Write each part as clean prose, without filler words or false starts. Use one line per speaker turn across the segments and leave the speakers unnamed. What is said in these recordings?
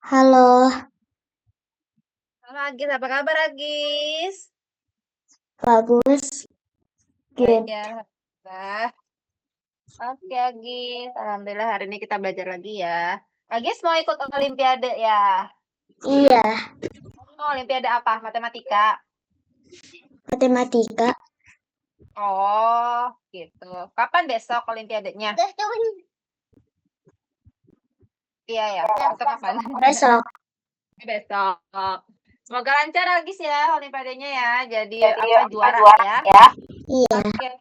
Halo,
Halo Agis, apa kabar Agis?
bagus.
Baik
Good.
ya, Alhamdulillah. Oke Agis, Alhamdulillah hari ini kita belajar lagi ya. Agis mau ikut Olimpiade ya?
Iya,
Oh, Olimpiade apa? Matematika?
matematika.
Oh, gitu. Kapan besok Olimpiadenya? Iya ya, besok kapan?
Besok.
Besok. Semoga lancar Agis ya Olimpiadenya ya. Jadi apa juara ya?
Iya,
Oke,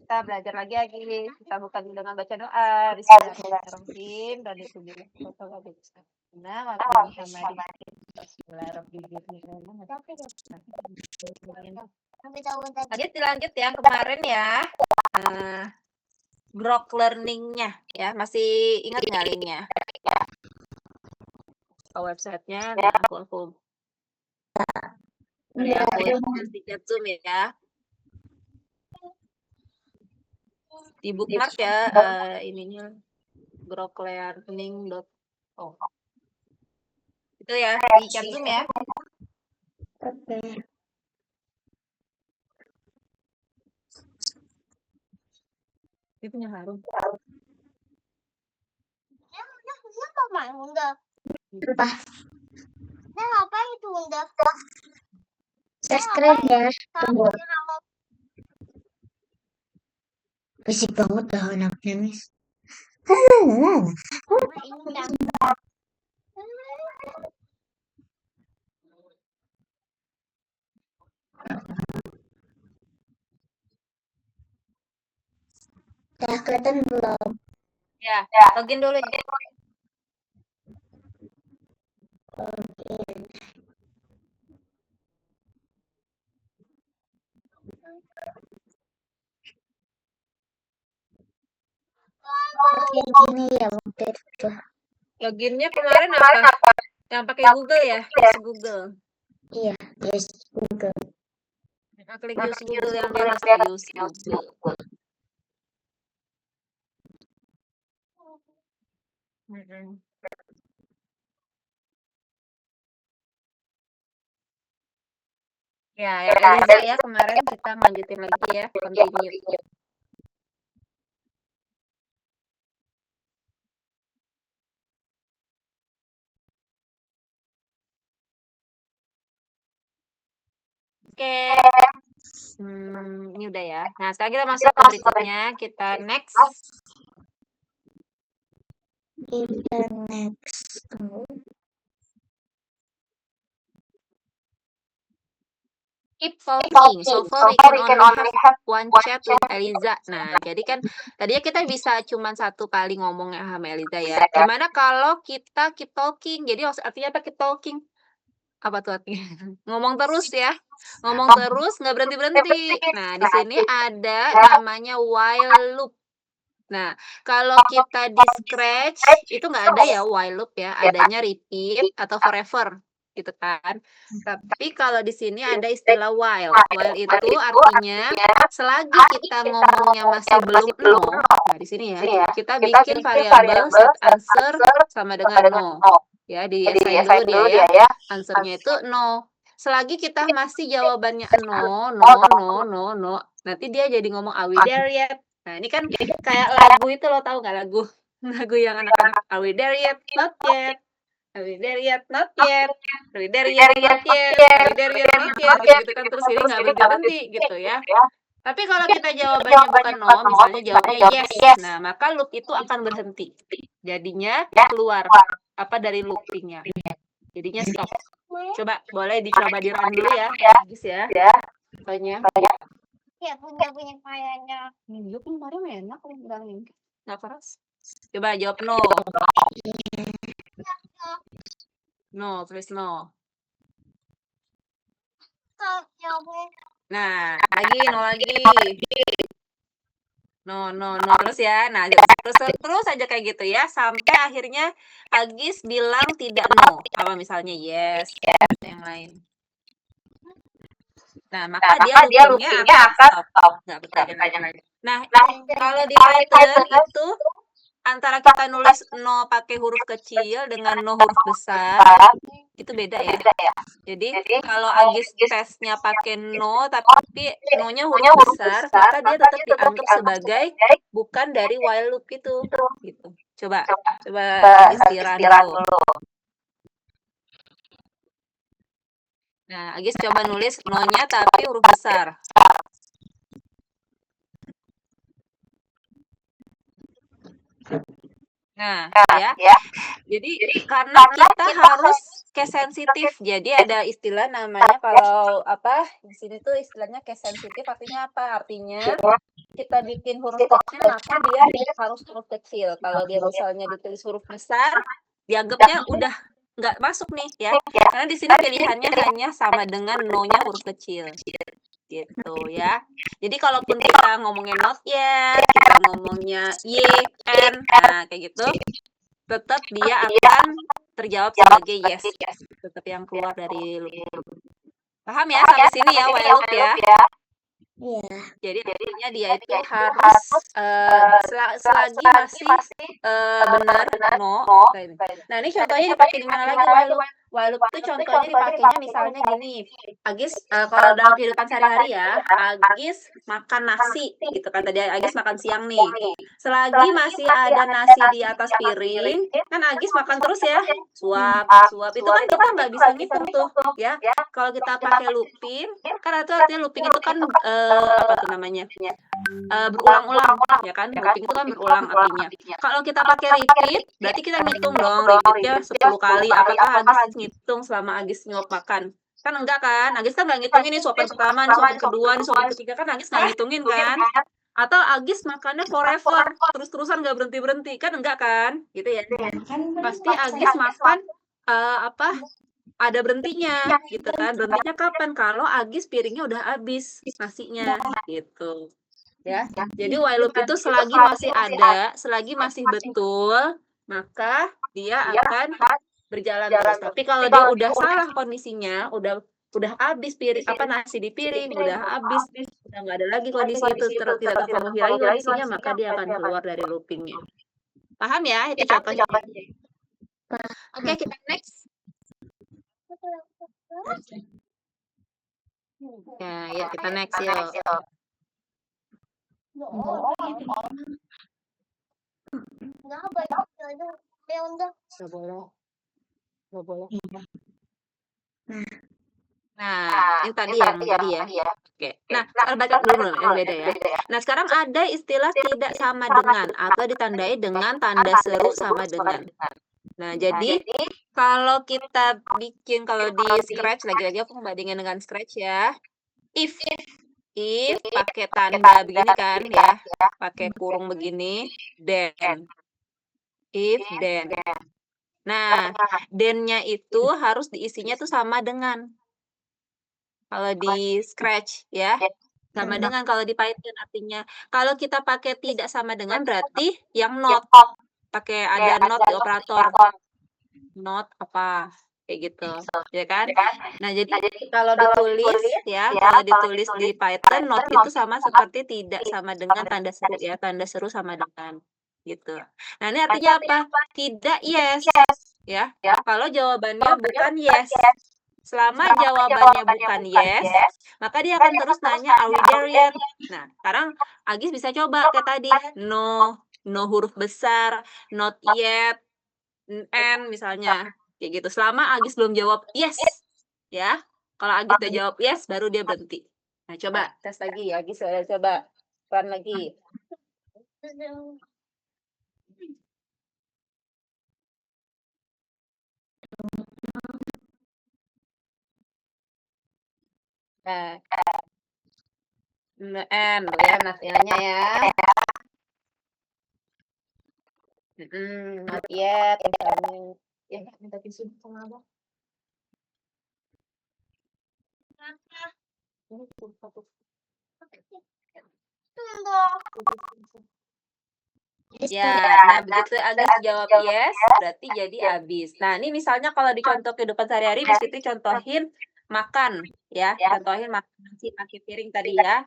kita belajar lagi Agis. Kita buka dulu dengan baca doa. Bismillahirrahmanirrahim. Dan itu juga foto Agis. Nah, waktu sama di Lanjut dilanjut yang kemarin ya. Grok learning-nya ya. Masih ingat nggak linknya? Ke websitenya. Nah, aku sedikit zoom ya. Di bookmark ya ininya groklearning.com. Itu ya, di chat zoom ya.
oke.
Dia punya harum.
Apa? Subscribe ya. Tunggu. Berisik banget dah anaknya, Miss. Udah kelihatan belum?
Ya, login dulu ya.
Oke, gini ya waktu itu.
Loginnya kemarin apa? Yang pakai Google ya? Use Google.
Iya, yes, Google.
Klik use Google yang di atas use Google. Ya, Eliza ya kemarin kita lanjutin lagi ya, continue. Oke. Ini udah ya. Nah, sekarang kita masuk ke berikutnya. Kita next.
Kita next. Tunggu.
Keep talking. So far we can only have one chat with Eliza. Nah, jadi kan tadinya kita bisa cuma satu kali ngomong ya sama Eliza ya. Gimana kalau kita keep talking? Jadi artinya apa keep talking? Apa tuh artinya? Ngomong terus ya. Ngomong terus nggak berhenti-berhenti. Nah, di sini ada namanya while loop. Nah, kalau kita di Scratch itu nggak ada ya while loop ya, adanya repeat atau forever gitu kan. Tapi kalau di sini ada istilah while. While itu artinya selagi kita ngomongnya masih belum no, nah di sini ya, kita bikin variabel set answer sama dengan no. Ya, di assign dulu dia ya. Answernya itu no. Selagi kita masih jawabannya no, no, no, no, no, nanti dia jadi ngomong are we there yet? Nah, ini kan kayak lagu itu lo tahu nggak lagu? Lagu yang anak-anak are we there yet? Not yet. Are we there yet? Not yet. Are we there yet? Not yet. Are we there yet? Not yet. Gitu-gitu kan terus ini nggak berhenti-berhenti gitu ya. Tapi kalau kita jawabannya bukan no, misalnya jawabnya yes, nah maka loop itu akan berhenti. Jadinya keluar apa dari loopingnya. Jadinya stop. Coba boleh dicoba di run dulu ya, Agis ya. Pokoknya.
Ya punya kayaknya.
Iya kan kemarin enak aku bilangin. Nggak keras. Coba jawab no. No, tulis no. Nah, lagi no lagi. No, no, no terus ya. Nah, terus aja kayak gitu ya sampai akhirnya Agis bilang tidak no. Apa misalnya yes atau yang lain. Nah, maka dia loopingnya akan stop. Nggak bertanya lagi. Nah, kalau di Python itu antara kita nulis no pakai huruf kecil dengan no huruf besar, itu beda ya. Jadi kalau Agis tesnya pakai no tapi no-nya huruf besar, maka dia tetap dianggap sebagai bukan dari while loop itu. Gitu. Coba Agis istirahat dulu. Nah, Agis coba nulis no-nya tapi huruf besar. Nah, ya. Jadi karena kita harus case sensitif. Jadi ada istilah namanya kalau di sini tuh istilahnya case sensitif artinya apa? Artinya kita bikin huruf kecil maka dia harus huruf kecil. Kalau dia misalnya ditulis huruf besar, dianggapnya udah nggak masuk nih ya. Karena di sini pilihannya hanya sama dengan no-nya huruf kecil. Gitu ya. Jadi kalaupun kita ngomongin not yet, kita ngomongnya y, n, nah kayak gitu, tetap dia akan terjawab sebagai yes. Tetap yang keluar dari loop. Paham ya sampai sini ya while loop ya?
Iya.
Jadi artinya dia itu harus selagi masih benar no. Nah ini contohnya dipakai di mana lagi while loop? While loop itu contohnya dipakainya misalnya gini, Agis kalau dalam kehidupan sehari-hari ya, Agis makan nasi gitu kan tadi Agis makan siang nih. Selagi masih ada nasi di atas piring, kan Agis makan terus ya, suap. Itu kan kita nggak bisa ngitung tuh ya. Kalau kita pakai looping, kan itu artinya looping itu kan apa tuh namanya? Berulang-ulang ya kan? Looping itu kan berulang artinya. Kalau kita pakai repeat, berarti kita ngitung dong repeatnya 10 kali. Apakah Agis ngitung selama Agis nyuap makan? Kan enggak kan? Agis kan nggak ngitungin nih suapan pertama, nih suapan kedua, nih suapan ketiga kan Agis nggak ngitungin kan? Atau Agis makannya forever, terus-terusan nggak berhenti-berhenti kan enggak kan? Gitu ya. Pasti Agis makan ada berhentinya gitu kan. Berhentinya kapan? Kalau Agis piringnya udah habis nasinya gitu. Ya. Jadi while loop itu selagi masih ada, selagi masih betul, maka dia akan berjalan terus. Tapi kalau dia udah salah kondisinya, udah habis piring nasi di piring, udah habis, udah nggak ada lagi kondisi itu tidak terpenuhi lagi kondisinya, maka dia akan keluar dari loopingnya. Paham ya? Itu contohnya. Oke, kita next. Ya, kita next yuk. Nggak boleh. Nah, yang tadi ya. Oke. Nah, sekarang baca dulu yang beda ya. Nah, sekarang ada istilah tidak sama dengan atau ditandai dengan tanda seru sama dengan. Nah, jadi kalau kita bikin kalau di Scratch lagi-lagi aku membandingkan dengan Scratch ya. If pakai tanda begini kan ya, pakai kurung begini, then. If then. Nah, then-nya itu harus diisinya tuh sama dengan. Kalau di Scratch ya, sama dengan kalau di Python artinya. Kalau kita pakai tidak sama dengan berarti yang not. Pakai ada not di operator. Not apa kayak gitu, ya kan? Nah, jadi kalau ditulis ya, kalau ditulis di Python not itu sama seperti tidak sama dengan tanda seru ya, tanda seru sama dengan gitu. Nah, ini artinya apa? Tidak yes ya. Kalau jawabannya bukan yes. Selama jawabannya bukan yes, maka dia akan terus nanya are we there yet? Nah, sekarang Agis bisa coba kayak tadi, no huruf besar, not yet, and misalnya kayak gitu. Selama Agis belum jawab yes, ya. Kalau Agis udah jawab yes, baru dia berhenti. Nah, coba tes lagi, Agis coba pelan lagi. Nah, N ya, nasinya ya. Not yet, misalnya. Ya, minta tisu sama Abang. Ini satu. Ya, nah begitu Agis jawab yes, berarti jadi habis. Nah, ini misalnya kalau di contoh kehidupan sehari-hari, Miss Fitri contohin makan, ya. Contohin makan nasi pakai piring tadi ya.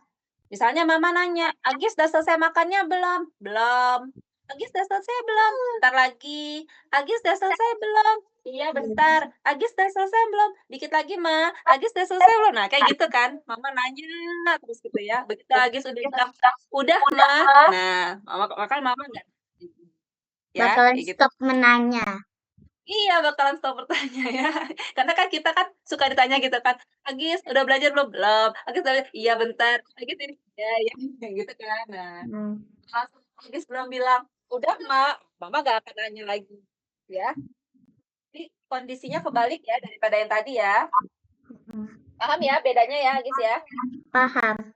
Misalnya Mama nanya, Agis udah selesai makannya belum? Belum. Agis udah selesai belum? Bentar lagi. Agis udah selesai belum? Iya, bentar. Agis udah selesai belum? Dikit lagi, Ma. Agis udah selesai belum? Nah, kayak gitu kan. Mama nanya terus gitu ya. Begitu Agis udah bilang, "Udah, Ma." Nah, makanya Mama enggak ya,
Bakalan
kayak gitu.
stop menanya.
Iya, bakalan stop bertanya ya. Karena kan kita kan suka ditanya gitu kan, "Agis, udah belajar belum?" "Belum." "Agis udah" "Iya, bentar." "Agis ini" "Ya ya," kayak gitu kan. Nah,
Hmm.
langsung Agis belum bilang, "Udah, Mak." Mama nggak akan nanya lagi, ya. Jadi kondisinya kebalik ya daripada yang tadi ya.
Hmm.
Paham ya bedanya ya, Agis ya?
Paham.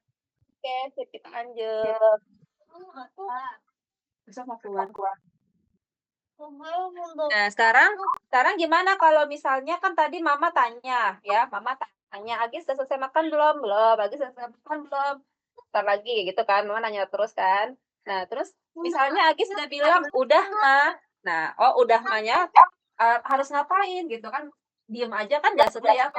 Oke, sip, kita lanjut. Besok mau keluar. Nah, sekarang gimana kalau misalnya kan tadi Mama tanya ya, Mama tanya, "Agis udah selesai makan belum?" "Belum." "Agis udah selesai makan belum?" "Entar lagi," gitu kan, Mama nanya terus kan. Nah, terus misalnya Agis udah bilang, "Udah, Ma." Nah, oh udah Ma-nya, harus ngapain gitu kan, diem aja kan nggak seru ya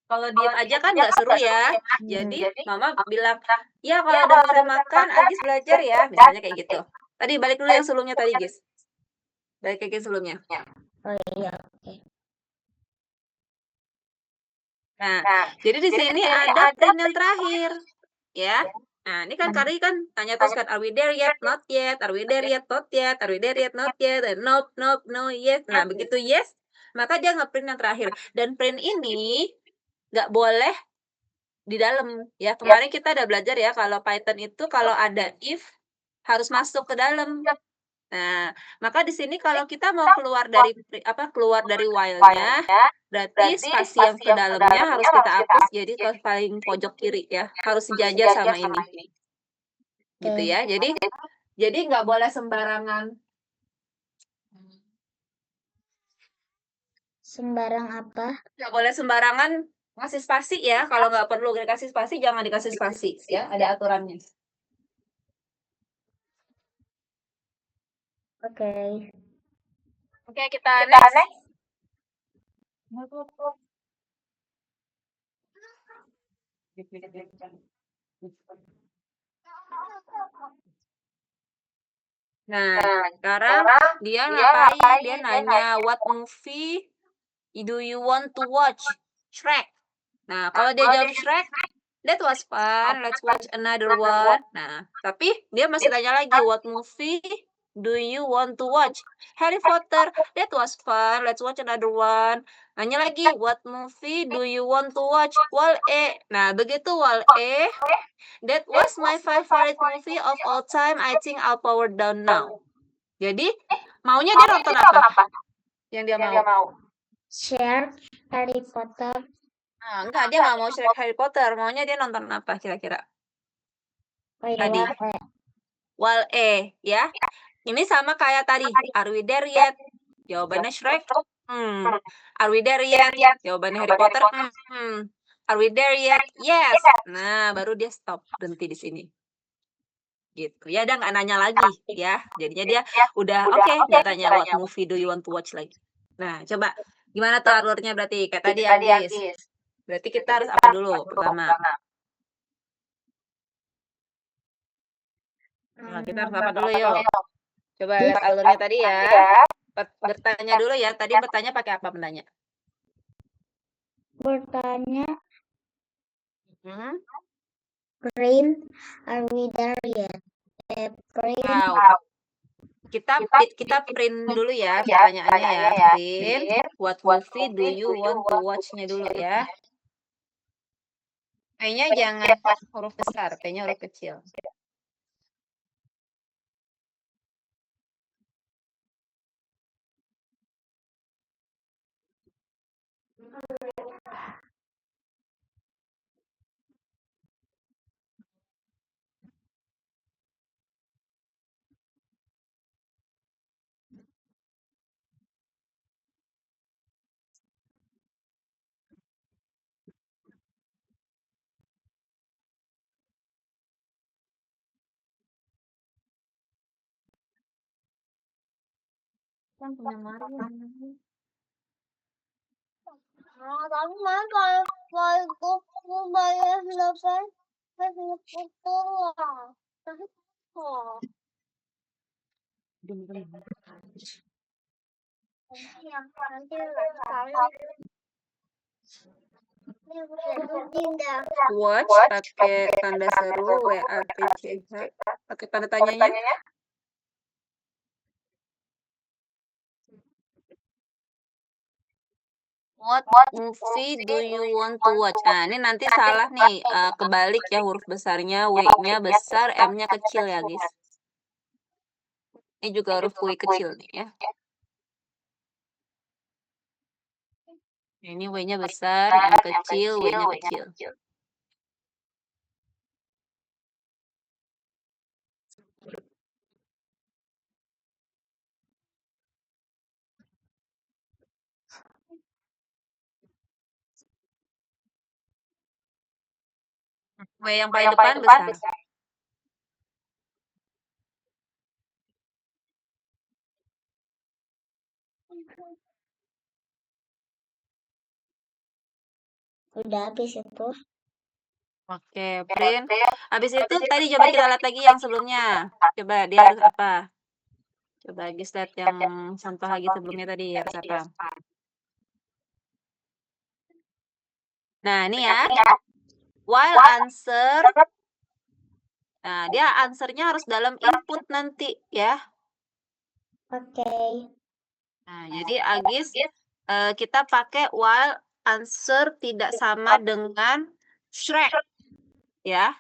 kalau diem aja kan nggak seru ya. Jadi Mama bilang, "Ya kalau udah selesai makan, Agis belajar ya." Misalnya kayak gitu. Tadi balik dulu yang sebelumnya tadi, Gis. Balik lagi yang sebelumnya.
Oh iya, oke.
Nah, jadi di sini ada print yang terakhir, ya. Nah, ini kan Kari kan tanya terus kan, "Are we there yet? Not yet. Are we there yet? Not yet. Are we there yet? Not yet." Dan nope, nope, no, yes. Nah, begitu yes, maka dia nge-print yang terakhir. Dan print ini nggak boleh di dalam, ya. Kemarin kita udah belajar ya kalau Python itu kalau ada if harus masuk ke dalam. Nah, maka di sini kalau kita mau keluar dari keluar dari while-nya, berarti spasi yang ke dalamnya harus kita hapus jadi ke paling pojok kiri ya, harus sejajar sama ini. Gitu
Oke.
ya. Jadi nggak boleh sembarangan.
Sembarang apa?
Nggak boleh sembarangan ngasih spasi ya. Kalau nggak perlu dikasih spasi, jangan dikasih spasi ya. Ada aturannya.
Oke.
Oke, kita next. Nah, sekarang dia ngapain? Dia nanya, "What movie do you want to watch?" Shrek. Nah, kalau dia jawab Shrek, "That was fun, let's watch another one." Nah, tapi dia masih tanya lagi, "What movie do you want to watch?" "Harry Potter." "That was fun, let's watch another one." Nanya lagi, "What movie do you want to watch?" "Wall-E." Nah, begitu Wall-E, "That was my favorite movie of all time, I think I'll power down now." Jadi, maunya dia nonton apa? Yang dia mau?
Share Harry Potter.
Nah, enggak, dia nggak mau Shrek Harry Potter. Maunya dia nonton apa kira-kira?
Oh iya,
Tadi.
Wall-E.
Wall-E, ya. Ini sama kayak tadi. Are we there yet? Jawabannya Shrek. Are we there yet? Jawabannya Harry Potter. Are we there yet? Yes. Nah, baru dia stop, berhenti di sini. Gitu. Ya, dia nggak nanya lagi, ya. Jadinya dia udah oke, nggak tanya what movie do you want to watch lagi. Nah, coba gimana tuh alurnya berarti? Kayak tadi Agis. Berarti kita harus apa dulu pertama? Nah, kita harus apa dulu yuk? Coba lihat alurnya tadi ya. Bertanya dulu ya. Tadi bertanya pakai apa bertanya?
Bertanya,
Hmm?
print, are we there yet? Print.
Wow. Kita print dulu ya pertanyaannya ya. Print, what movie do you want to watch-nya dulu ya. P-nya jangan huruf besar, P-nya huruf kecil. Kan punya Mariam.
Tapi mana kalau aku bayar 8, kan 10 lah. Tapi kok Nanti lagi kali. Ini udah
Watch pakai tanda seru, WATCH pakai tanda tanyanya. What movie do you want to watch? Nah, ini nanti salah nih, kebalik ya huruf besarnya, W-nya besar, M-nya kecil ya, guys. Ini juga huruf W kecil nih ya. Ini W-nya besar, M kecil, W-nya kecil. W yang paling depan besar.
Udah habis itu.
Oke, print. Habis itu tadi coba kita lihat lagi yang sebelumnya. Coba dia harus apa? Coba guys lihat yang contoh lagi sebelumnya tadi harus apa? Nah, ini ya. While answer. Nah, dia answernya harus dalam input nanti ya.
Oke.
Nah, jadi Agis kita pakai while answer tidak sama dengan Shrek ya.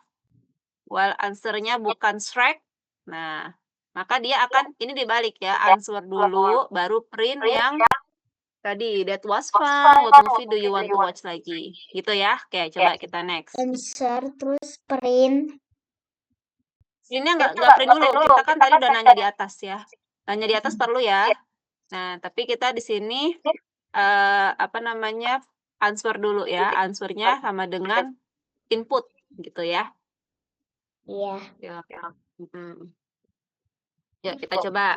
While answernya bukan Shrek. Nah, maka dia akan ini dibalik ya, answer dulu baru print yang tadi that was fun, what movie do you want to watch lagi. Gitu ya. Oke, coba kita next.
Answer terus print.
Printnya nggak print dulu. Kita kan tadi udah nanya di atas ya. Nanya di atas perlu ya. Nah, tapi kita di sini apa namanya? Answer dulu ya. Answernya sama dengan input gitu ya.
Iya.
Ya. Yuk kita coba.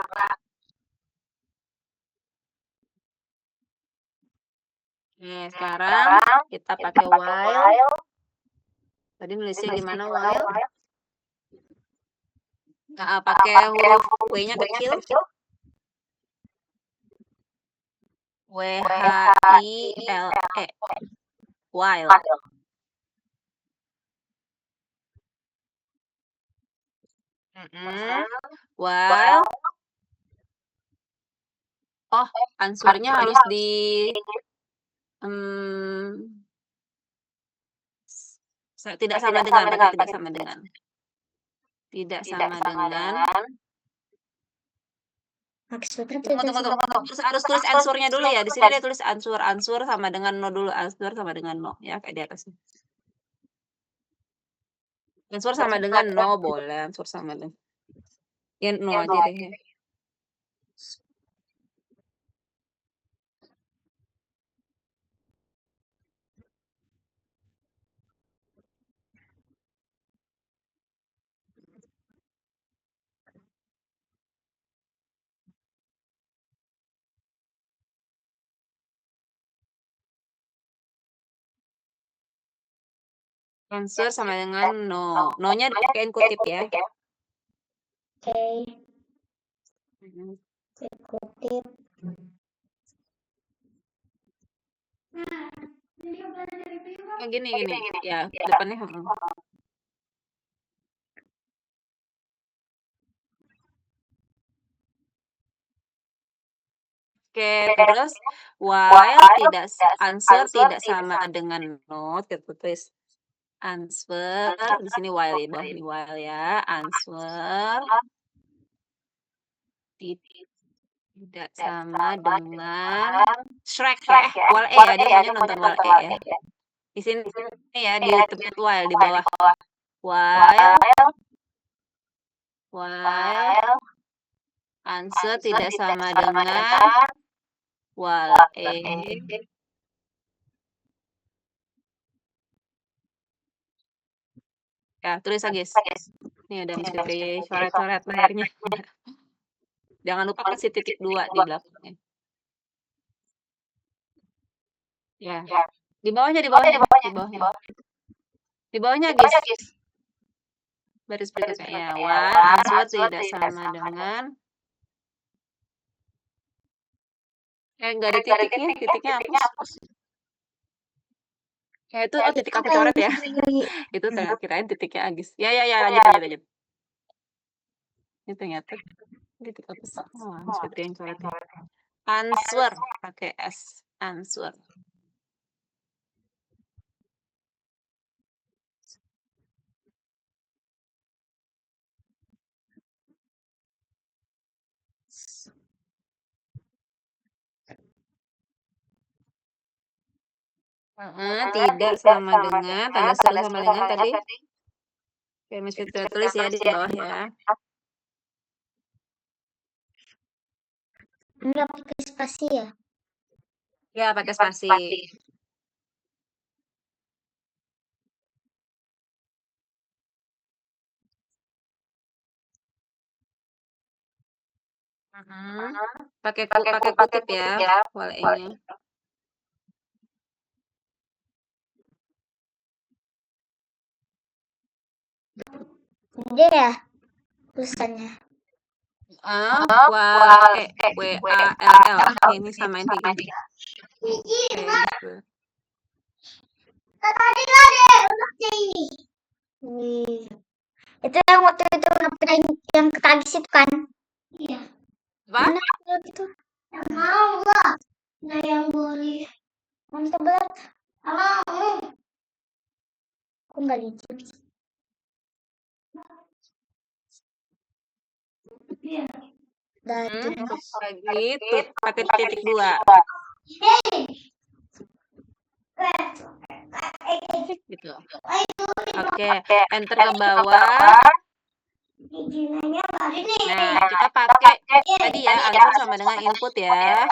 Oke, sekarang kita pakai while. Tadi nulisnya gimana while? Nah, pakai huruf W-nya kecil. W-H-I-L-E. While. While. Oh, answernya harus di tidak sama dengan, pakai tidak sama dengan. Tidak sama dengan.
Maksudnya
Tunggu. Harus tulis answernya dulu ya. Di sini dia tulis answer sama dengan no dulu. Answer sama dengan no ya, kayak di atas. Answer sama dengan no boleh. Answer sama dengan ya no aja deh ya. Answer sama dengan no. No-nya dipakein kutip ya.
Oke. Kutip.
Gini. Ya, depannya. Oke, terus while answer tidak sama dengan no, kita tulis answer di sini while ya, ini while ya, answer tidak sama dengan Shrek ya, while ya, dia maunya nonton while ya. Di sini ya di tempat while di bawah while answer tidak sama dengan while ya, tulis lagi. Ini ada mesti coret-coret layarnya. Jangan lupa kasih titik 2 di belakangnya. Ya. Di bawahnya. Di bawahnya, guys. Baris berikutnya ya. While answer tidak sama dengan Nggak ada titiknya, titiknya hapus. Ya itu, titik aku coret ya. Itu kirain titiknya Agis. Ya, lanjut. Ini ternyata titik hapus. Oh, seperti yang coret ya. Answer, pakai S. Answer. Tidak sama dengan, tanda seru sama dengan tadi. Oke, Miss Fitri tulis ya di bawah ya.
Enggak pakai spasi ya?
Ya, pakai spasi. Pakai kutip ya, walenya.
Gede ya tulisannya.
WALL. Ini samain kayak gini.
Tadi ada untuk ini.
Itu yang waktu itu ngapain yang ketagih itu kan?
Iya.
Apa?
Mana itu?
Yang mau lah. Nah yang boleh.
Mantap banget.
Mau.
Aku nggak licin.
Iya.
Dari
Gitu, pakai titik 2. Gitu. Oke, enter ke bawah. Nah, kita pakai tadi ya, answer sama dengan input ya.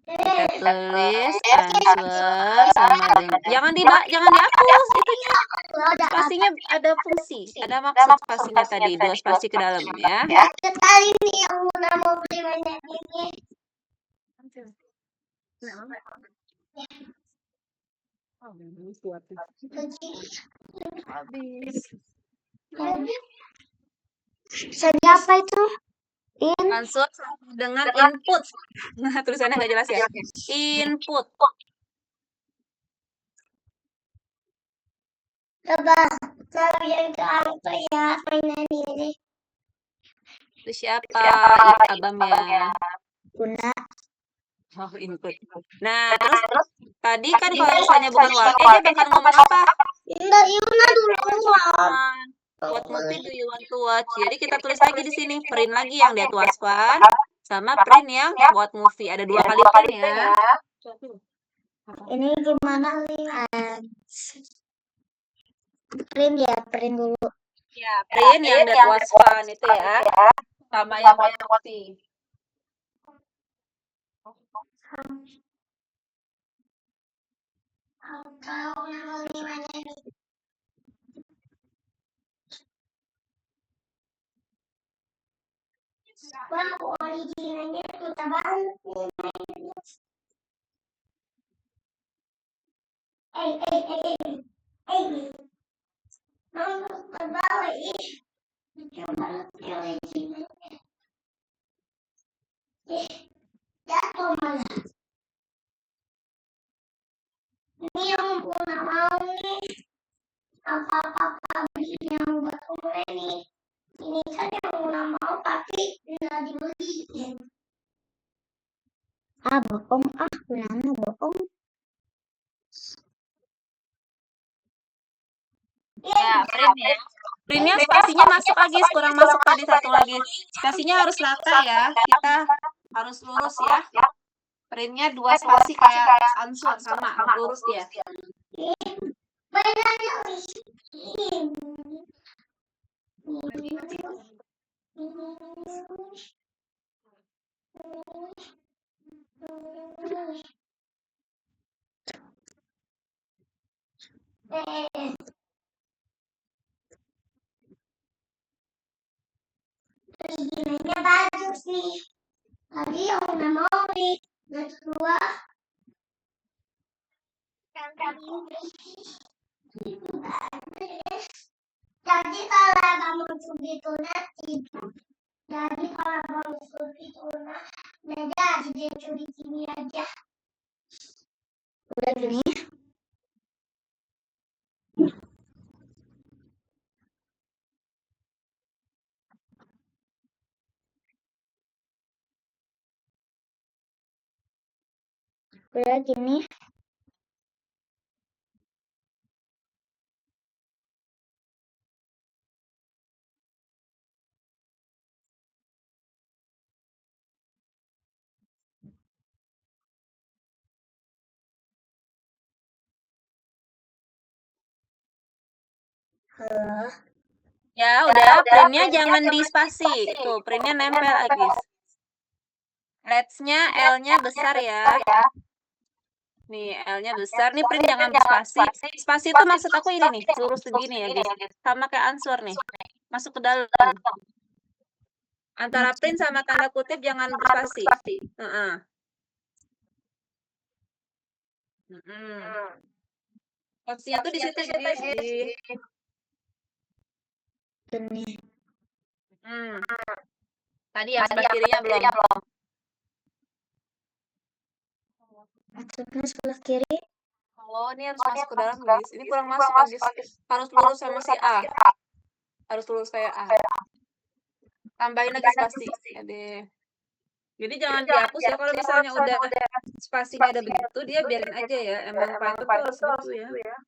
Kita tulis answer sama dengan, jangan dihapus itunya. Spasinya ada fungsi, ada maksud spasinya tadi, 2 spasi ke dalam ya.
Kali ini yang udah mau beli banyak ini.
Habis.
Misalnya apa itu?
Answer dengan input. Nah, tulisannya nggak jelas ya. Input.
Coba yang itu apa ya mainan ini?
Itu siapa? Abam ya.
Guna.
Oh, input. Nah, terus tadi kan kalau misalnya bukan dia bakal ngomong apa?
Enggak, Yuna dulu.
What movie do you want to watch? Jadi kita tulis lagi di sini, print lagi yang that was fun, sama print yang what movie. Ada 2 kali print ya.
Ini gimana nih? Print dulu.
Ya, print yang that was fun itu ya. Sama yang what movie.
Wah, originalnya kita banget. Mama terbawa ih. Coba originalnya. Jatuh malah. Ini yang punya mau nih. Apa-apa yang buat umre nih. Ini kan yang punya mau tapi nggak dibeliin.
Bohong. Gimana bohong?
Ya, print ya. Printnya spasinya masuk lagi, kurang masuk tadi 1 lagi. Spasinya harus rata ya. Kita harus lurus ya. Printnya 2 spasi kayak answer sama, lurus dia.
Originalnya bagus nih. Tadi yang udah mau nih. Yang kedua. Jadi kalau abang mau itu nanti. Jadi kalau abang itu Udah dia curi sini aja.
Udah gini. Udah gini. Halo.
Ya udah, printnya jangan di spasi. Tuh, printnya nempel, Agis. Let's-nya L-nya besar ya. Nih, L-nya besar. Nih print jangan spasi. Spasi itu maksud aku ini nih, lurus begini ya, guys. Sama kayak answer nih. Masuk ke dalam. Antara print sama tanda kutip jangan berspasi. Heeh. Spasinya tuh di situ, guys. Di
Gini.
Tadi yang sebelah kirinya belum.
Maksudnya sebelah kiri.
Oh, ini harus masuk ke dalam, guys. Ini kurang masuk, guys. Harus lurus sama si A. Harus lurus kayak A. Tambahin lagi spasi. Jadi jangan dihapus ya. Kalau misalnya udah spasinya ada begitu, dia biarin aja ya. Emang Python tuh harus gitu ya.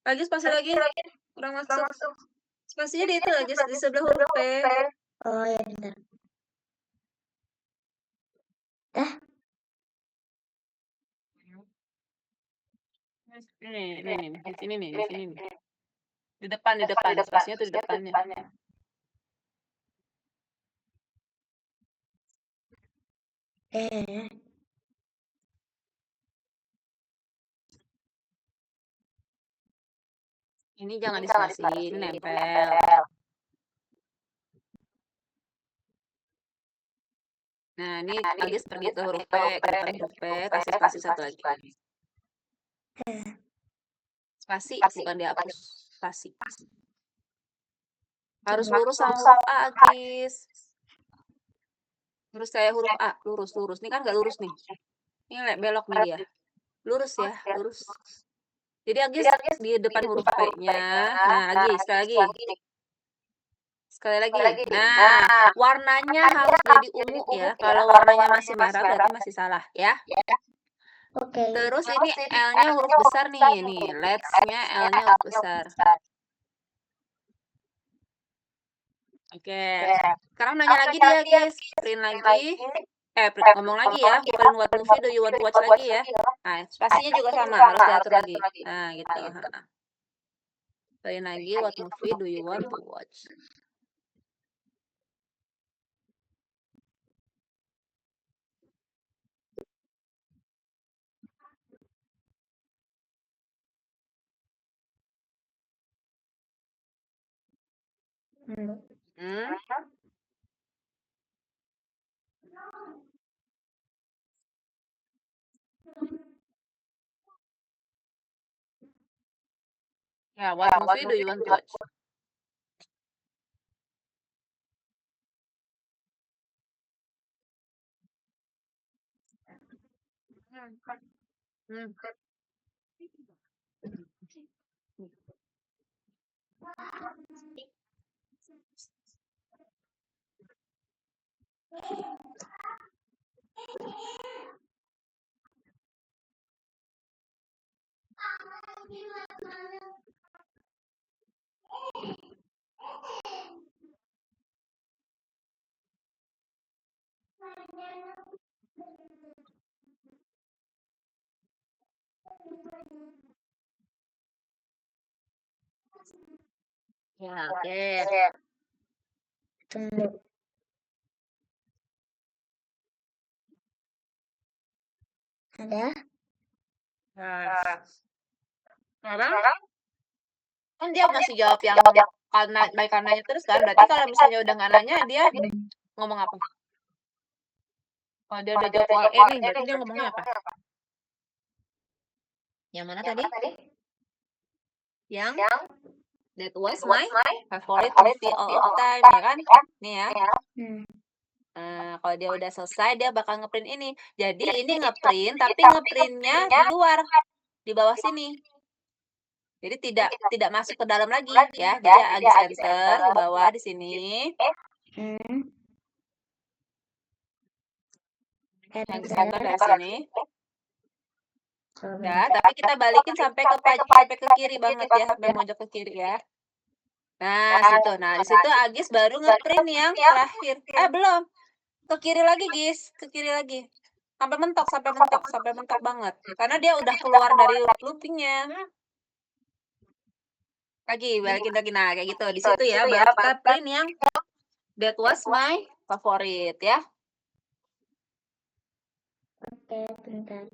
Lagi spasi lagi. Kurang masuk. Spasinya di itu lagi di sebelah huruf P.
Oh ya, bentar.
Ini, di sini nih, di sini nih. Di depan, spasinya tuh di depannya. Ini jangan di spasi, ini nempel. Nah, ini Agis pergi ke huruf P, ke depan huruf P, kasih spasi satu lagi. Spasi, bukan dihapus. Spasi. Harus lurus sama huruf A, Agis. Lurus kayak huruf A, lurus. Ini kan nggak lurus nih. Ini belok nih dia. Lurus ya, lurus. Jadi Agis di depan huruf P-nya. Nah, sekali lagi. Sekali lagi. Nah, warnanya harus jadi ungu ya. Kalau warnanya masih merah berarti masih salah ya.
Oke.
Terus ini L-nya huruf besar nih. Nih, let's-nya L-nya huruf besar. Oke. Sekarang nanya lagi dia, guys. Print lagi. Ngomong lagi ya. Print what movie do you want to watch lagi ya. Nah, spasinya juga sama. Harus diatur lagi. Nah, gitu. Print lagi what movie do you want to watch. Ya, what movie do you want to watch? Ya, oke.
Tunggu. Ada?
Sekarang kan dia masih jawab yang karenanya terus kan. Berarti kalau misalnya udah nggak nanya, dia ngomong apa? Kalau dia udah jawab soal ini, berarti dia ngomongnya apa? Yang mana tadi? Yang that was my favorite movie all of time, ya kan? Nih ya. kalau dia udah selesai dia bakal ngeprint ini. Jadi ini ngeprint tapi ngeprintnya di luar, di bawah sini. Jadi tidak masuk ke dalam lagi ya. Jadi Agis enter di bawah di sini. Agis enter dari sini. Ya, tapi kita balikin sampai ke kiri banget ya, sampai mojok ke kiri ya. Nah, situ. Nah, di situ Agis baru ngeprint yang terakhir. Belum. Ke kiri lagi, Gis. Ke kiri lagi. Sampai mentok banget. Karena dia udah keluar dari loopingnya. Lagi, balikin lagi. Nah, kayak gitu. Di situ ya, baru kita print yang that was my favorite ya.
Oke, bentar.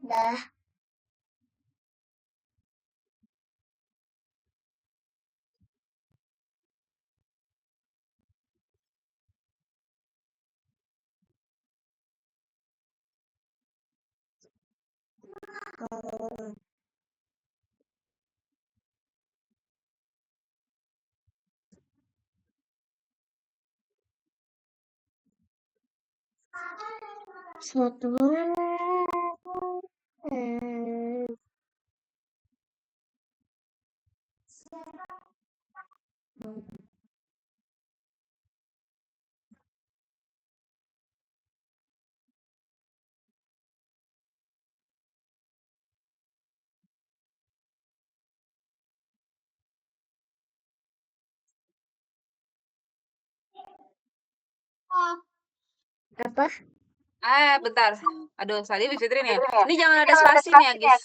Dah. Satu. Apa?
Bentar. Aduh, tadi Fitri nih. Ini jangan ada spasi nih, Agis.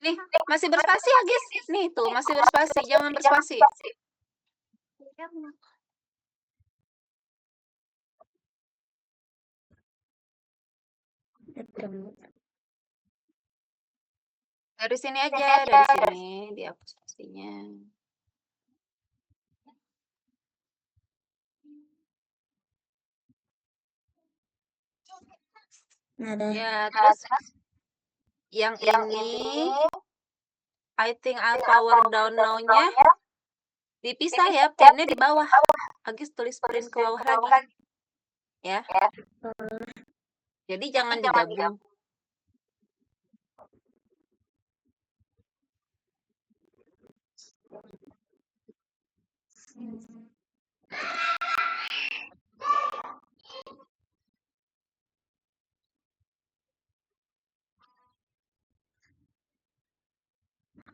Nih, masih berspasi, Agis. Nih, tuh, masih berspasi. Jangan berspasi. Dari sini aja, dari sini. Dihapus spasinya.
Ada.
Ya, terus yang ini I think I'll power down now-nya dipisah ya, printnya di bawah. Agis tulis print ke bawah lagi. Ya. Jadi jangan digabung.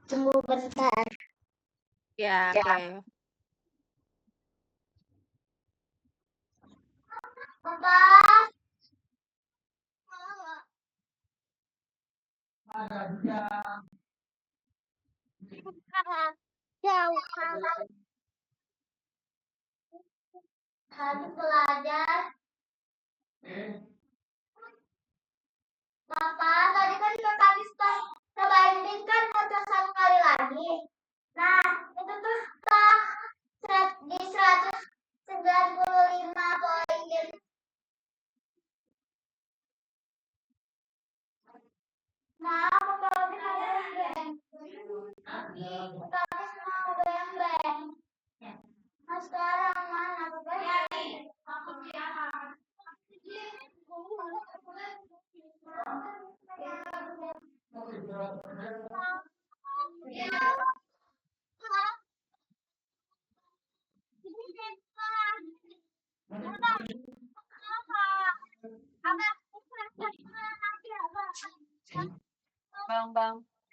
Tunggu bentar.
Ya, oke.
tahu kan. Tadi belajar. Papa, tadi kan kakak habis bandingkan foto satu kali lagi. Nah, itu tuh di 195 poin. Nah, foto habis beng-beng. Foto habis mau beng-beng. Nah, sekarang mana beng-beng?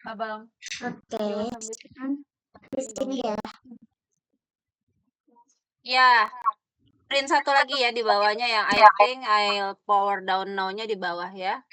Abang.
Oke. Di sini ya.
Ya, print satu lagi ya di bawahnya yang I think I'll power down now-nya di bawah ya.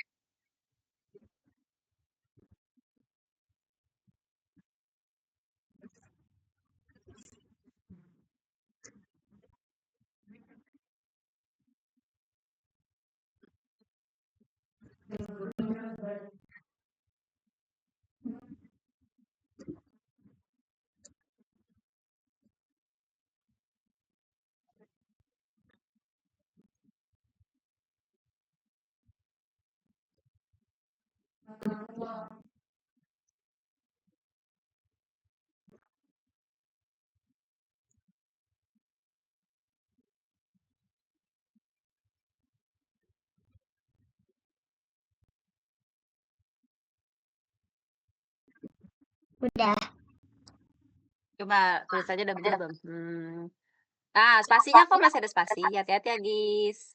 Udah.
Coba tulis aja udah bener belum? Nah, spasinya kok masih ada spasi? Hati-hati ya, guys.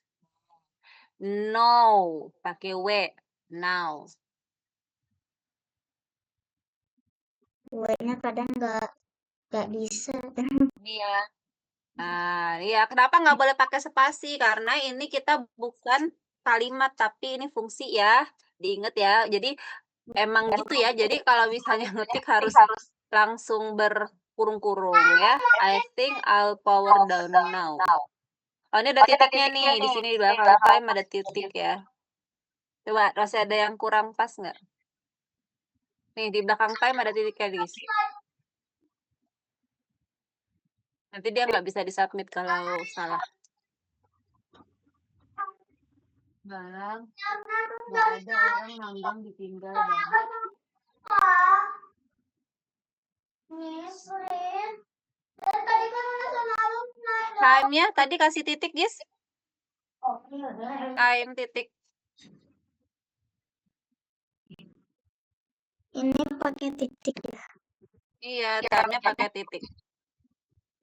No, pakai W. Now.
W-nya kadang nggak bisa.
Iya. Nah, iya, kenapa nggak boleh pakai spasi? Karena ini kita bukan kalimat, tapi ini fungsi ya. Diingat ya. Jadi emang gitu ya. Jadi kalau misalnya ngetik harus langsung berkurung-kurung ya. I think I'll power down now. Oh, ini ada titiknya nih. Di sini di belakang time ada titik ya. Coba, masih ada yang kurang pas nggak? Nih, di belakang time ada titiknya, guys. Nanti dia nggak bisa disubmit kalau salah. Bang, nggak ada orang ngambang ditinggal, Bang.
Tadi kan udah sama alumni.
Time-nya tadi kasih titik, guys. Time titik.
Ini pakai titik ya.
Iya, time-nya pakai titik.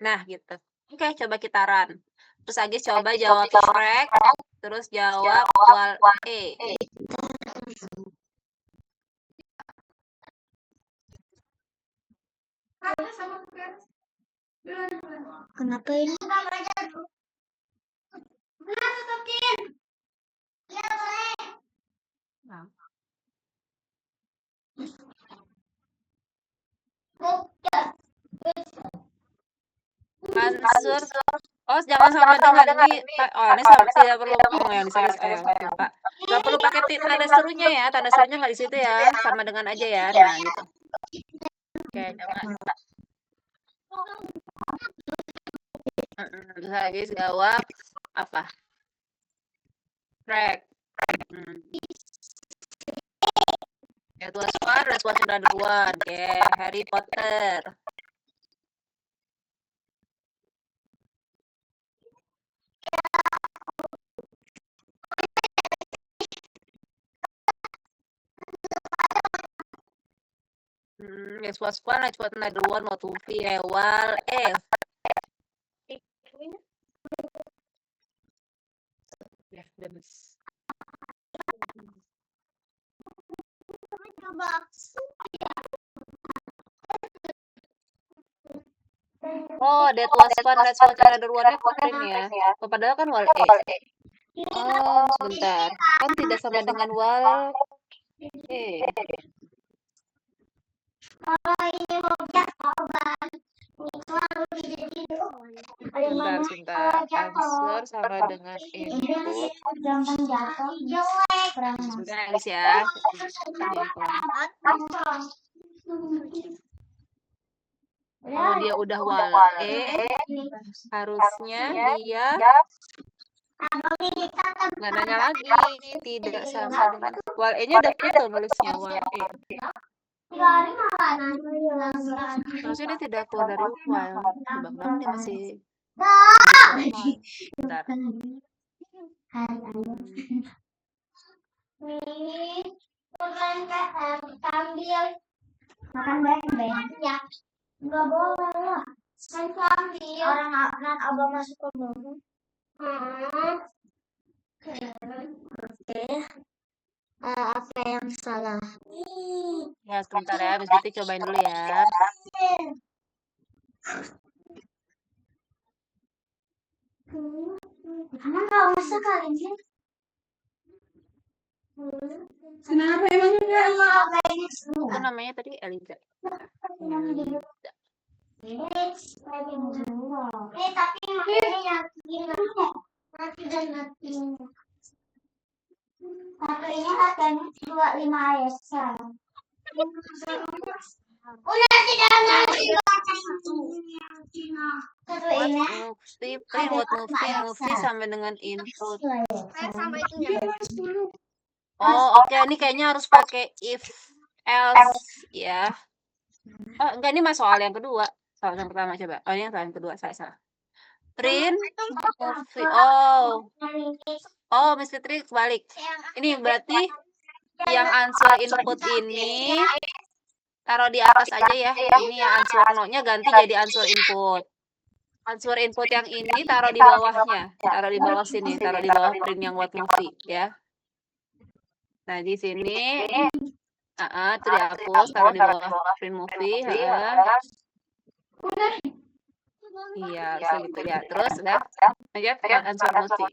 Nah, gitu. Oke, coba kita run. Terus Agis coba jawab track, terus jawab wal E.
Kenapa ini?
Nah. Answer. Oh, jangan sama dengan di. Oh, ini tidak perlu. Oh, yang di sini saya lupa. Nggak perlu pakai tanda serunya ya. Tanda serunya nggak di situ ya. Sama dengan aja ya. Nah, gitu. Oke, coba. Terus lagi jawab apa? Track. That was fun. Let's watch another one. Kayak Harry Potter. This was fun. Let's watch another one. What will be wal F. Ya, bagus. Oh, that was fun. Let's watch another one-nya kering ya. Oh, padahal kan wal E. Oh, sebentar. Kan tidak sama dengan wal E.
Kalau ini mau korban,
Sebentar. Answer sama dengan input.
gampang jatuh, jelek banget.
Sebentar ya guys ya. Kalau dia udah wale, harusnya dia nggak nanya lagi. Tidak sama dengan wale-nya udah betul nulisnya wale. Harusnya dia tidak keluar dari while. Sebab dia masih bentar.
Makan baik-baik ya. Nggak boleh lah. Kan sambil orang abang masuk ke mulut. Oke. Apa yang salah?
Ya sebentar ya, Miss Betty cobain dulu ya.
Karena nggak usah kali sih.
Kenapa emang enggak?
Itu namanya tadi Eliza.
Tapi makanya nanti dan nanti. Pakainya akan 25 ayat sekarang. Udah tidak nanti baca satu ini.
Movie sama dengan input.
Sampai itu ya.
Oh oke, ini kayaknya harus pakai if else ya. Oh enggak, ini mas soal yang kedua. Soal yang pertama coba. Oh ini yang soal yang kedua, salah. Print movie. Oh Miss Fitri kebalik. Ini berarti yang answer input ini taruh di atas aja ya. Ini yang answer no-nya ganti jadi answer input. Answer input yang ini taruh di bawahnya. Taruh di bawah sini. Taruh di bawah print yang buat movie ya. Nah di sini itu dihapus, taruh di bawah print movie. Iya, bisa gitu ya. Terus udah aja answer movie.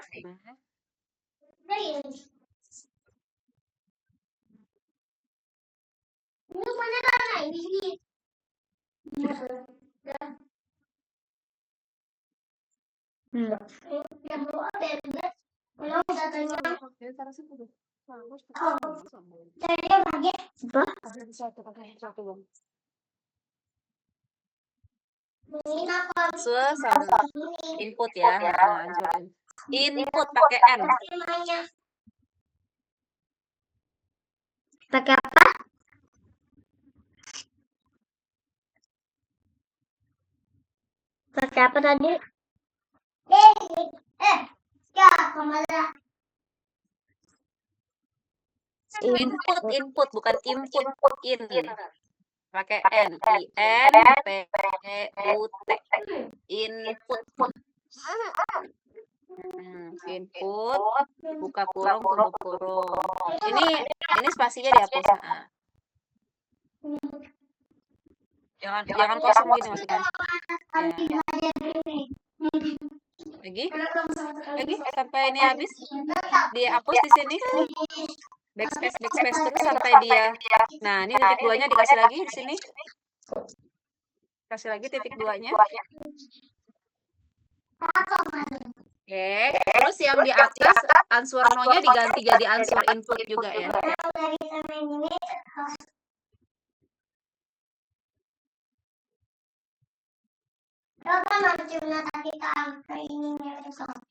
Ini mana karena ini. Yang bawa bebek. Kalau udah tanya. Dari bagian
Answer sama input ya. Input pakai N.
Pakai apa? Pakai apa tadi? Ya, kemana?
Input bukan input in. Pakai N, I N P U T. Input. Input buka kurung tutup kurung. Ini spasinya dihapus. Jangan kosong gini maksudnya. Lagi sampai ini habis. Dihapus di sini. Backspace terus sampai dia. Nah, ini titik 2-nya dikasih lagi di sini. Kasih lagi titik 2-nya. Oke, terus yang di atas answer no-nya diganti jadi answer input juga ya.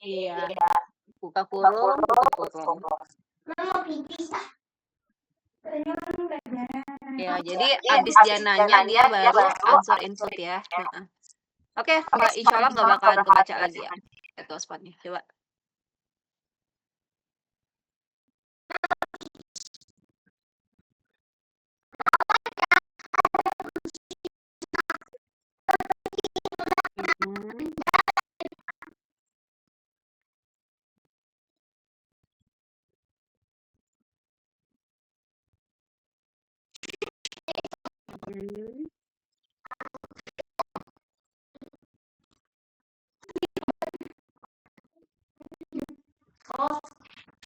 Iya. Buka kurung, tutup kurung. Ya, jadi abis dia nanya dia baru answer input ya. Oke, insya Allah nggak bakalan kebaca lagi ya. Itu spotnya. Coba.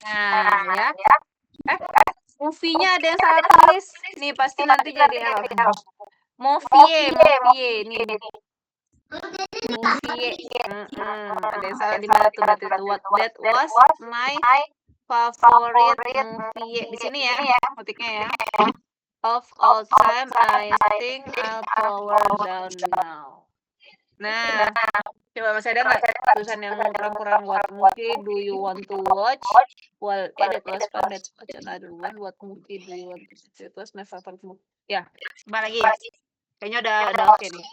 Nah, ya. Movie-nya ada yang salah tulis. Nih, pasti nanti jadi error. Movie nih. Movie. Ada yang salah di mana tuh berarti itu that was my favorite movie. Di sini ya, ketiknya ya. Of all time, I think I'll power down now. Nah, coba masih ada nggak tulisan yang kurang-kurang? What movie do you want to watch? Well, that was fun. Let's watch another one. What movie do you want to watch? It was my favorite movie. Ya, coba lagi. Kayaknya udah oke nih.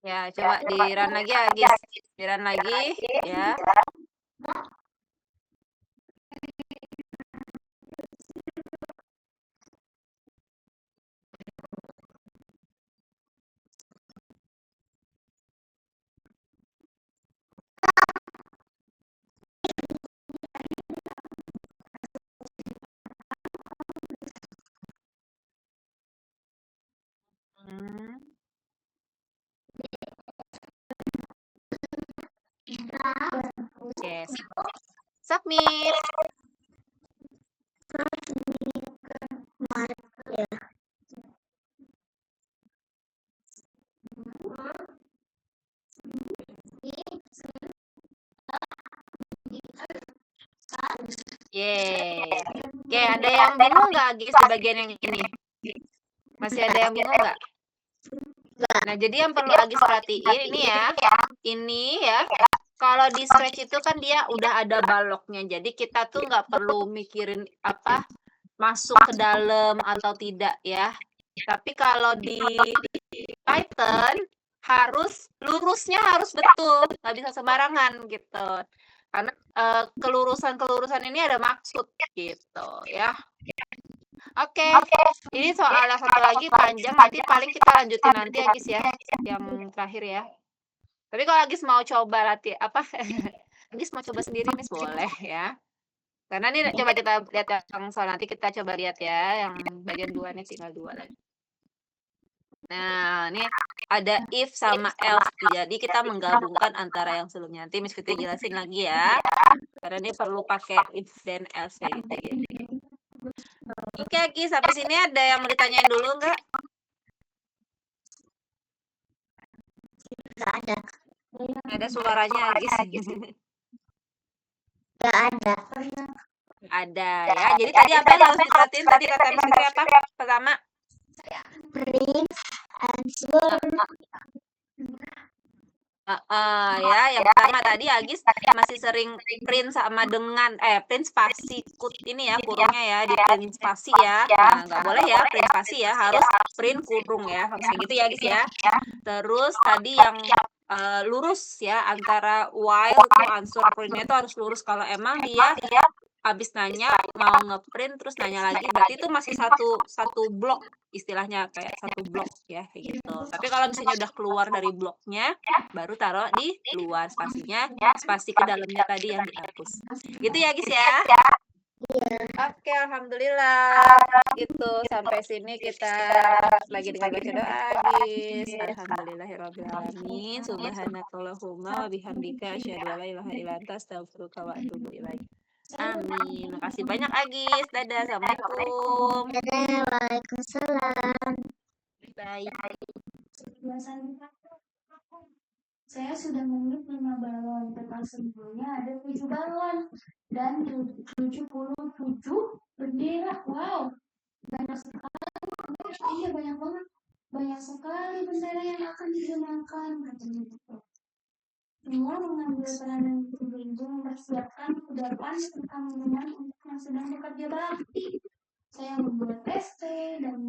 Ya, coba di run lagi ya, Gis. Di run lagi, ya. Yes. Submit. Yeay. Oke, ada yang bingung nggak Gis di bagian yang ini? Masih ada yang bingung nggak? Nah, jadi yang perlu Agis perhatiin ini ya. Ini ya. Kalau di stretch itu kan dia udah ada baloknya. Jadi kita tuh nggak perlu mikirin apa masuk ke dalam atau tidak ya. Tapi kalau di Python harus lurusnya harus betul, nggak bisa sembarangan gitu. Karena kelurusan-kelurusan ini ada maksud gitu ya. Oke, ini soal yang satu lagi panjang, nanti paling kita lanjutin nanti Agis ya, yang terakhir ya. Tapi kalau Agis mau coba latih apa, Agis mau coba sendiri nih boleh ya. Karena ini coba kita lihat yang soal nanti kita coba lihat ya, yang bagian 2 nih tinggal 2 lagi. Nah, ini ada if sama else. Jadi kita menggabungkan antara yang sebelumnya. Nanti Miss Fitri jelasin lagi ya. Karena ini perlu pakai if dan else kayak gitu. Oke, Agis, sampai sini ada yang mau ditanyain dulu nggak?
Nggak ada.
Ada suaranya, Agis.
Nggak ada.
Ada ya. Jadi tadi apa yang harus diperhatiin? Tadi kata Miss Fitri apa? Pertama?
Print, answer.
Ya, yang pertama tadi Agis masih sering print sama dengan print spasi ini ya kurungnya ya di print spasi ya. Nah, nggak boleh ya print spasi ya, harus print kurung ya, harus kayak gitu ya Agis ya. Terus tadi yang lurus ya antara while ke answer printnya itu harus lurus. Kalau emang dia habis nanya mau ngeprint terus nanya lagi berarti itu masih satu blok istilahnya kayak satu blok ya kayak gitu. Tapi kalau misalnya udah keluar dari bloknya baru taruh di luar spasinya, spasi ke dalamnya tadi yang dihapus. Gitu ya Gis ya. Oke, alhamdulillah. Gitu sampai sini kita lagi dengan baca doa Gis. Alhamdulillahirabbil alamin. Subhanakallahumma wa bihamdika asyhadu an la ilaha illa anta astaghfiruka wa atubu ilaik. Amin. Makasih banyak Agis. Dadah. Assalamualaikum.
Dadah, waalaikumsalam.
Bye.
Saya sudah mengirim 5 balon, total sebelumnya ada 7 balon dan 77 bendera. Wow, banyak sekali. Iya, banyak banget. Banyak sekali bendera yang akan digunakan. Semua mengambil peran yang beruntung mempersiapkan kudapan tentang teman untuk yang sedang bekerja bakti. Saya membuat ST dan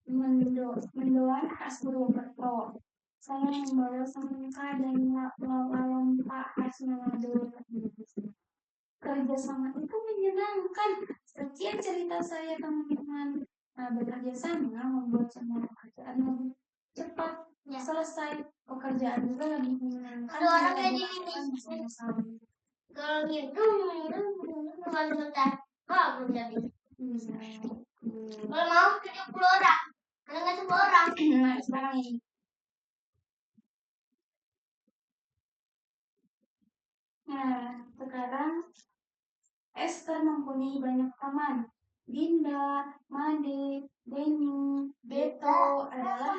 mendoan khas Purwokerto. Saya membawa semangka dan lompa khas Manado. Kerja sama itu menyenangkan. Sekian cerita saya teman-teman. Bekerja sama membuat semua pekerjaan lebih cepat selesai. Pekerjaan juga lebih menyenangkan. Ada orang yang di sini. Kalau gitu, bukan sebentar. Kalau jadi. Kalau mau 70 orang. Ada nggak 10 orang? Nah, sekarang ini. Nah, Sekarang Esther mempunyai banyak teman. Dinda, Made, Denny, Beto adalah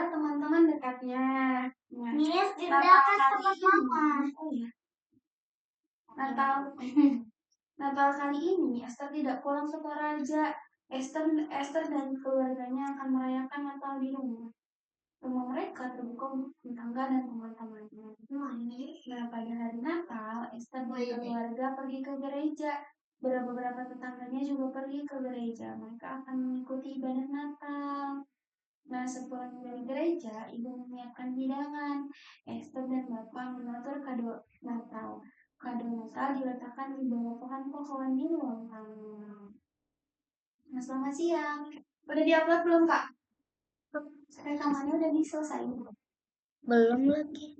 teman-teman dekatnya. Nah, Natal kali ini, oh ya, Natal kali ini Esther tidak pulang ke Toraja. Esther dan keluarganya akan merayakan Natal di rumah. Rumah mereka terbuka untuk tetangga dan teman-temannya. Nah, pada hari Natal, Esther dan keluarga pergi ke gereja. Beberapa tetangganya juga pergi ke gereja. Mereka akan mengikuti ibadah Natal. Nah, sepulang dari gereja, ibu menyiapkan hidangan. Esther dan bapak mengatur kado Natal. Kado Natal diletakkan di bawah pohon di ruang tamu. Nah, selamat siang. Udah diupload belum, Kak? Rekamannya udah diselesai.
Belum lagi.